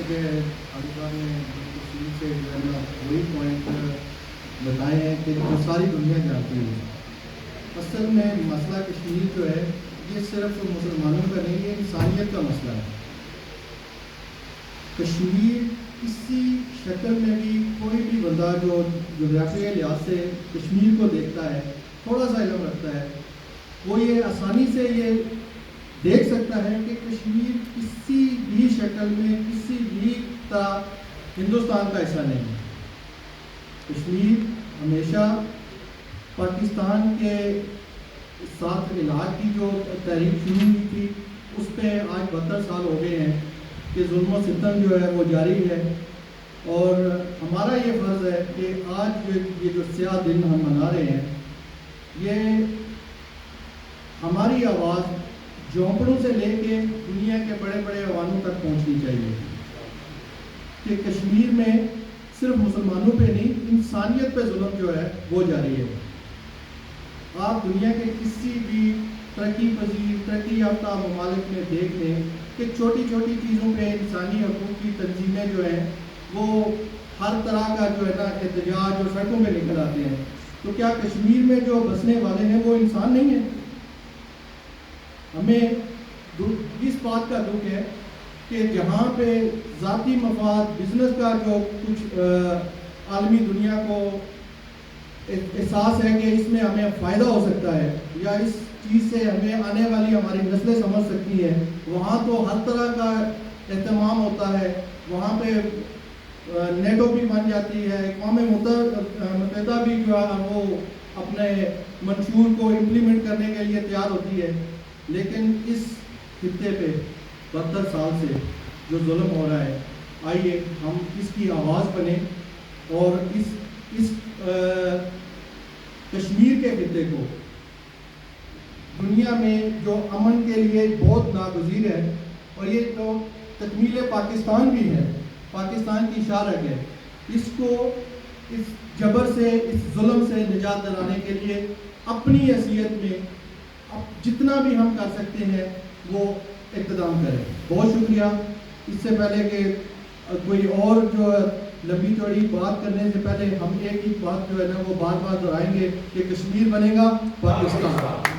کہ عارفہ نے تفصیل سے جو ہے نا وہی پوائنٹ بتائے ہیں کہ جو ساری دنیا جانتی ہے. اصل میں مسئلہ کشمیر جو ہے یہ صرف مسلمانوں کا نہیں، یہ انسانیت کا مسئلہ ہے. کشمیر کسی شکل میں بھی کوئی بھی بندہ جو جغرافیائی لحاظ سے کشمیر کو دیکھتا ہے، تھوڑا سا علم رکھتا ہے، وہ یہ آسانی سے یہ دیکھ سکتا ہے کہ کشمیر کسی بھی شکل میں کسی بھی طرح ہندوستان کا حصہ نہیں ہے. کشمیر ہمیشہ پاکستان کے ساتھ علاج کی جو تحریک شروع ہوئی تھی اس پہ آج 72 سال ہو گئے ہیں کہ ظلم و ستم جو ہے وہ جاری ہے. اور ہمارا یہ فرض ہے کہ آج یہ جو سیاہ دن ہم منا رہے ہیں، یہ ہماری آواز جھونپڑوں سے لے کے دنیا کے بڑے بڑے ایوانوں تک پہنچنی چاہیے کہ کشمیر میں صرف مسلمانوں پہ نہیں، انسانیت پہ ظلم جو ہے وہ جاری ہے. آپ دنیا کے کسی بھی ترقی پذیر ترقی یافتہ ممالک میں دیکھ لیں کہ چھوٹی چھوٹی چیزوں پہ انسانی حقوق کی تنظیمیں جو ہیں وہ ہر طرح کا جو ہے نا احتجاج اور سڑکوں پہ نکل آتے ہیں. تو کیا کشمیر میں جو بسنے والے ہیں وہ انسان نہیں ہیں؟ ہمیں اس بات کا دکھ ہے کہ جہاں پہ ذاتی مفاد بزنس کا جو کچھ عالمی دنیا کو احساس ہے کہ اس میں ہمیں فائدہ ہو سکتا ہے یا اس چیز سے ہمیں آنے والی ہماری نسلیں سمجھ سکتی ہیں، وہاں تو ہر طرح کا اہتمام ہوتا ہے. وہاں پہ نیٹو بھی بن جاتی ہے، اقوام متحدہ بھی جو ہے وہ اپنے منشور کو امپلیمنٹ کرنے کے لیے تیار ہوتی ہے. لیکن اس خطے پہ 72 سال سے جو ظلم ہو رہا ہے، آئیے ہم اس کی آواز بنیں اور اس کشمیر کے خطے کو دنیا میں جو امن کے لیے بہت ناگزیر ہے اور یہ تو تکمیل پاکستان بھی ہے، پاکستان کی شارک ہے، اس کو اس جبر سے اس ظلم سے نجات دلانے کے لیے اپنی حیثیت میں اب جتنا بھی ہم کر سکتے ہیں وہ اقتدام کریں. بہت شکریہ. اس سے پہلے کہ کوئی اور جو لمبی چوڑی بات کرنے سے پہلے ہم ایک ہی بات جو ہے نا وہ بار بار دہرائیں گے کہ کشمیر بنے گا پاکستان.